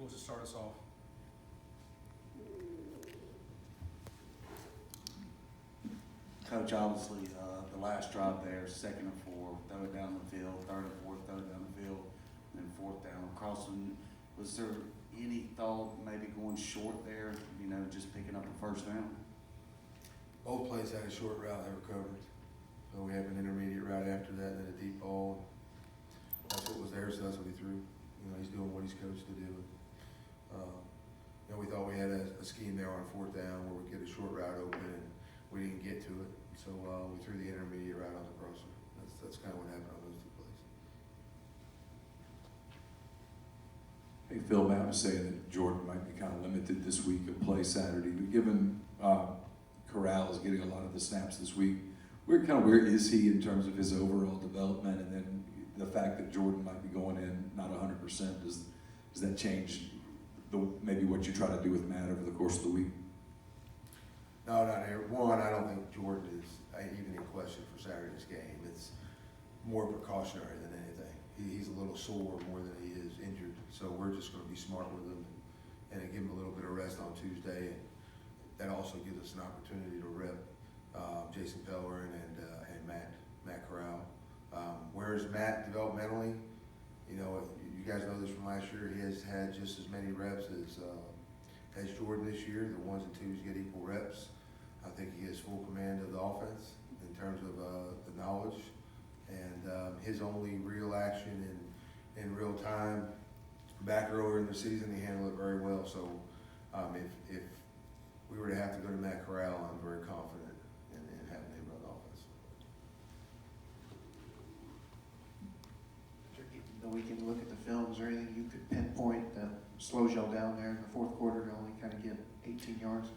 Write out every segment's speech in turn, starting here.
wants to start us off? Coach, obviously, the last drive there, 2nd and 4, throw it down the field, 3rd and 4, throw it down the field, and then 4th down. Carlson, was there any thought maybe going short there, just picking up a 1st down? Both plays had a short route they were covered. So we have an intermediate route after that, and then a deep ball. That's what was there, so that's what he threw. He's doing what he's coached to do. We thought we had a scheme there on 4th down where we get a short route open, and we didn't get to it. So we threw the intermediate route on the crosser. That's kind of what happened on those 2 plays. Hey, Phil, Matt was saying that Jordan might be kind of limited this week of play Saturday, but given Corral is getting a lot of the snaps this week, where is he in terms of his overall development? And then the fact that Jordan might be going in not 100%, does that change maybe what you try to do with Matt over the course of the week? No, not here. One, I don't think Jordan is even in question for Saturday's game. It's more precautionary than anything. He's a little sore more than he is injured. So we're just going to be smart with him and give him a little bit of rest on Tuesday. And that also gives us an opportunity to rep Jason Pellerin and Matt Corral. Where is Matt developmentally? You guys know this from last year. He has had just as many reps as Jordan this year. The 1s and 2s get equal reps. I think he has full command of the offense in terms of the knowledge, and his only real action in real time back earlier in the season, he handled it very well. So if we were to have to go to Matt Corral, I'm very confident in having him run the offense. The weekend look at the film, is there anything you could pinpoint that slows y'all down there in the 4th quarter to only kind of get 18 yards?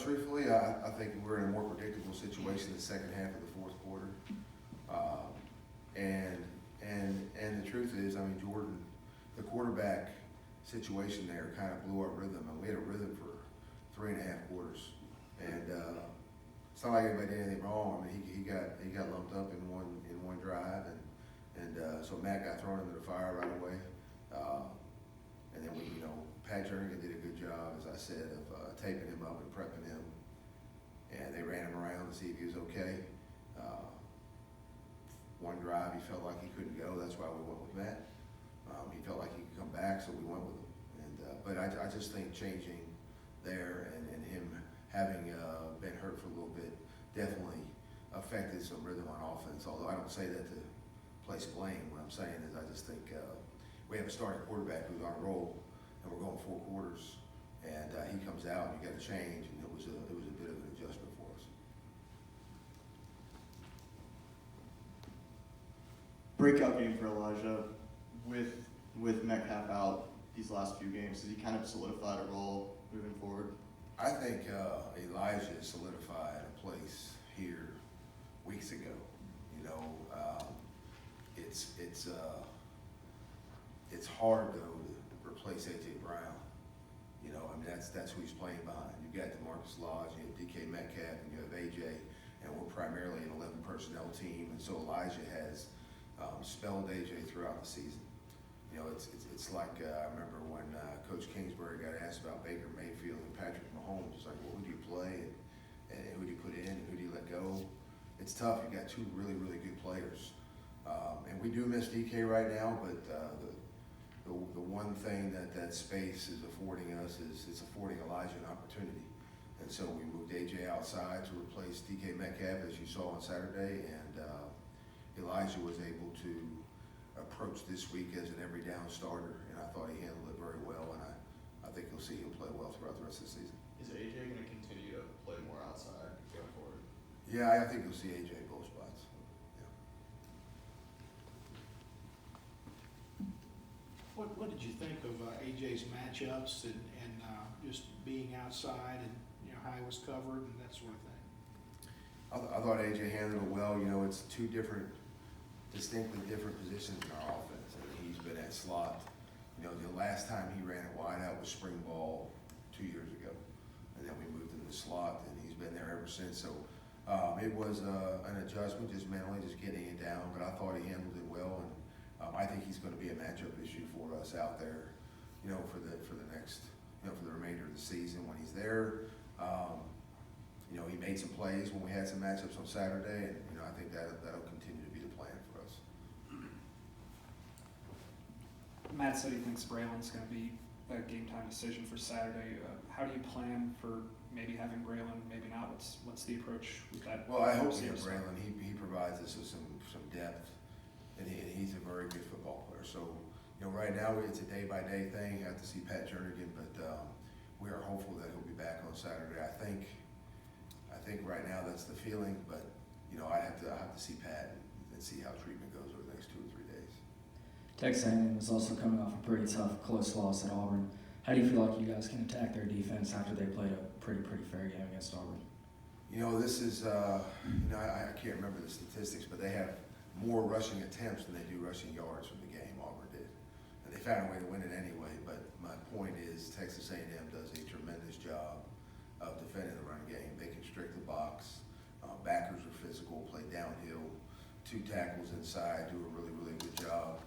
Truthfully, I think we're in a more predictable situation in the second half of the 4th quarter. And the truth is, Jordan, the quarterback situation there kind of blew our rhythm. And we had a rhythm for 3.5 quarters. And it's not like anybody did anything wrong. He got lumped up in one drive, and so Matt got thrown into the fire right away. And then Pat Jernigan did a good job, as I said, of taping him up and prepping him. And they ran him around to see if he was okay. One drive, he felt like he couldn't go. That's why we went with Matt. He felt like he could come back, so we went with him. But I just think changing there and him having been hurt for a little bit definitely affected some rhythm on offense. Although I don't say that to place blame. What I'm saying is I just think we have a starting quarterback who's on a roll, and we're going 4 quarters, and he comes out and you got to change, and it was a bit of an adjustment for us. Breakout game for Elijah with Metcalf out these last few games. Has he kind of solidified a role moving forward? I think Elijah solidified a place here weeks ago. It's hard though to replace A.J. Brown. That's who he's playing behind. You've got DeMarcus Lodge, you have D.K. Metcalf, and you have A.J. And we're primarily an 11 personnel team, and so Elijah has spelled A.J. throughout the season. It's like I remember when Coach Kingsbury got asked about Baker Mayfield and Patrick Mahomes. It's like, well, who do you play and who do you put in and who do you let go? It's tough. You got 2 really, really good players, and we do miss DK right now. But the one thing that space is affording us is it's affording Elijah an opportunity, and so we moved AJ outside to replace DK Metcalf, as you saw on Saturday, and Elijah was able to approach this week as an every down starter, and I thought he handled it very well, and I think you'll see him play well throughout the rest of the season. Is AJ going to continue to play more outside going forward? Yeah, I think you'll see AJ in both spots. Yeah. What did you think of AJ's matchups and just being outside and how he was covered and that sort of thing? I thought AJ handled it well. It's 2 distinctly different positions in our offense. He's been at slot. The last time he ran it wide out was spring ball 2 years ago, and then we moved him to slot, and he's been there ever since. So it was an adjustment, just mentally, just getting it down. But I thought he handled it well, and I think he's going to be a matchup issue for us out there for the next, for the remainder of the season when he's there. He made some plays when we had some matchups on Saturday, and, I think that'll continue to be the plan for us. Matt said he thinks Breland's going to be a game time decision for Saturday. How do you plan for maybe having Breland, maybe not? What's the approach with that? Well, I hope we have Breland. He provides us with some depth, and he's a very good football player. So, right now it's a day-by-day thing. I have to see Pat Jernigan, but we are hopeful that he'll be back on Saturday. I think right now that's the feeling, but I have to see Pat and see how treatment goes over the next 2 or 3 days. Texas A&M was also coming off a pretty tough, close loss at Auburn. How do you feel like you guys can attack their defense after they played a pretty fair game against Auburn? This is, I can't remember the statistics, but they have more rushing attempts than they do rushing yards from the game Auburn did. And they found a way to win it anyway, but my point is Texas A&M does a tremendous job of defending the run game. They constrict the box. Backers are physical, play downhill, 2 tackles inside, do a really good job.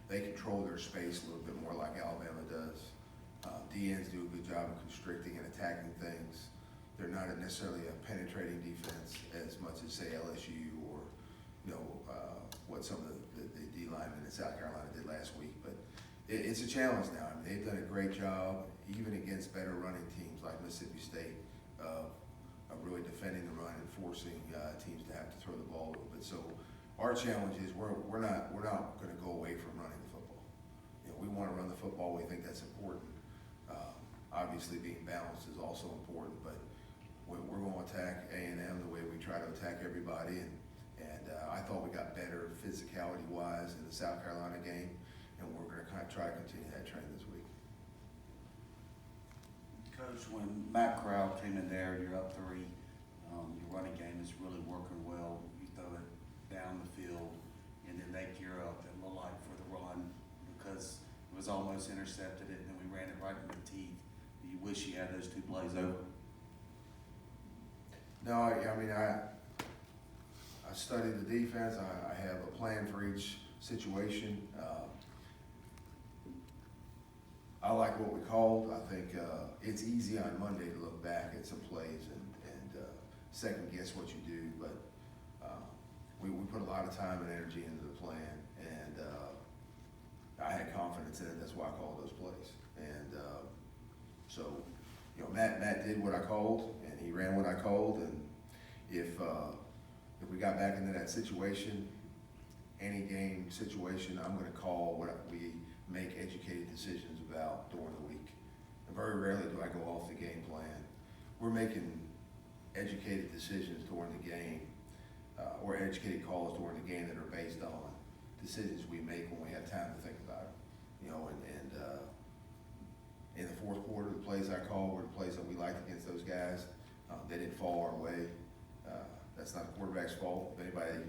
They control their space a little bit more like Alabama does. DNs do a good job of constricting and attacking things. They're not necessarily a penetrating defense as much as, say, LSU or, what some of the D linemen in South Carolina did last week. But it's a challenge now. They've done a great job, even against better running teams like Mississippi State, of really defending the run and forcing teams to have to throw the ball a little bit. So our challenge is we're not going to go away from running the football. We want to run the football. We think that's important. Obviously, being balanced is also important, but we're going to attack A&M the way we try to attack everybody. And I thought we got better physicality-wise in the South Carolina game, and we're going to kind of try to continue that trend this week. Coach, when Matt Corral came in there, you're up 3. Your running game is really working well. You throw it down the field, and then they gear up and look like for the run because it was almost intercepted it, and then we ran it right in the teeth. Do you wish you had those 2 plays over? No, I studied the defense. I have a plan for each situation. I like what we called. I think it's easy on Monday to look back at some plays and second guess what you do, but we put a lot of time and energy into the plan, and I had confidence in it. That's why I called those plays. And so, Matt did what I called, and he ran what I called. And if we got back into that situation, any game situation, I'm going to call what we make educated decisions about during the week. And very rarely do I go off the game plan. We're making educated decisions during the game, or educated calls during the game that are based on decisions we make when we have time to think about it. And in the 4th quarter, the plays I called were the plays that we liked against those guys. They didn't fall our way. That's not the quarterback's fault. If anybody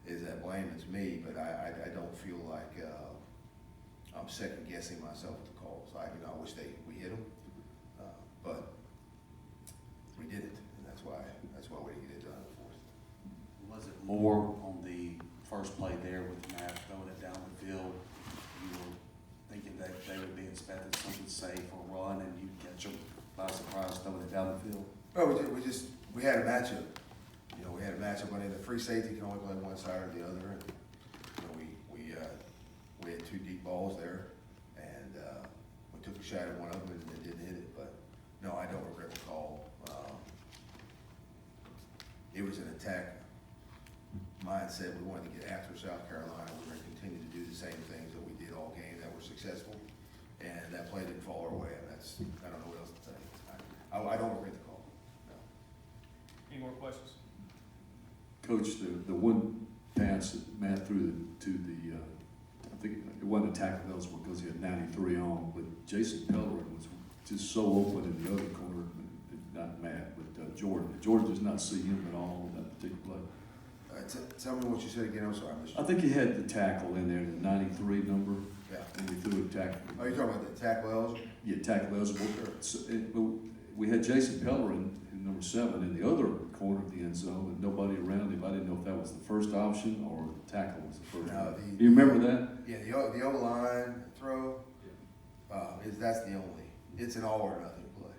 is at blame, it's me, but I don't feel like I'm second guessing myself with the calls. I wish we hit them, but we didn't, and that's why we didn't get it done in the 4th. Was it more on the first play there with Matt throwing it down the field? You were thinking that they would be expecting something safe or run, and you'd catch them by surprise throwing it down the field? Well, we had a matchup. We had a matchup. The free safety can only play one side or the other. And, we had 2 deep balls there, and we took a shot at one of them and didn't hit it. But no, I don't regret the call. It was an attack mindset. We wanted to get after South Carolina. We're going to continue to do the same things that we did all game that were successful, and that play didn't fall our way. And I don't know what else to say. I don't regret the call. No. Any more questions? Coach, the one pass that Matt threw to the I think it wasn't a tackle eligible because he had 93 on, but Jason Pellerin was just so open in the other corner. Not Matt, but Jordan. Jordan does not see him at all on that particular play. Tell me what you said again. I'm sorry. I think he had the tackle in there, the 93 number. Yeah. And he threw a tackle. Oh, you're talking about the tackle eligible? Yeah, tackle eligible. So we had Jason Pellerin, number 7, in the other corner of the end zone, and nobody around him. I didn't know if that was the first option or the tackle was the first. No, Do you remember that? Yeah, the O-line throw. That's the only, it's an all or nothing play.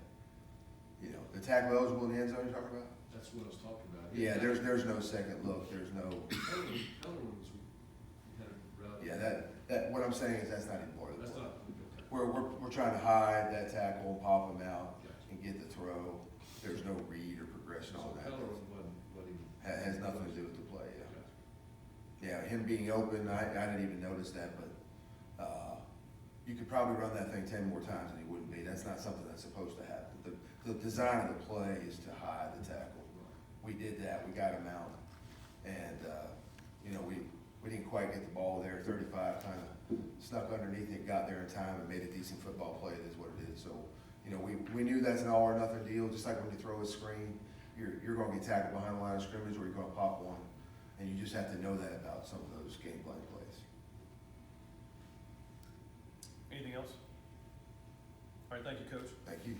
You know, the tackle eligible in the end zone you're talking about? That's what I was talking about. Yeah, there's no second look, there's no, Other ones, we had a route. yeah, that, what I'm saying is that's not even part of the That's play. not, okay. We're trying to hide that tackle and pop him out Gotcha. and get the throw. There's no read or progression So on that. Pellerin wasn't even. Has nothing to do with the play, yeah. Gotcha. Yeah, him being open, I didn't even notice that, but, you could probably run that thing 10 more times and he wouldn't be. That's not something that's supposed to happen. The design of the play is to hide the tackle. We did that, we got him out, and, you know, we didn't quite get the ball there. 35 kind of snuck underneath it, got there in time and made a decent football play, is what it is. So, you know, we knew that's an all or nothing deal, just like when you throw a screen, you're gonna get tackled behind the line of scrimmage or you're gonna pop one. And you just have to know that about some of those game plan plays. Anything else? All right, thank you, Coach. Thank you.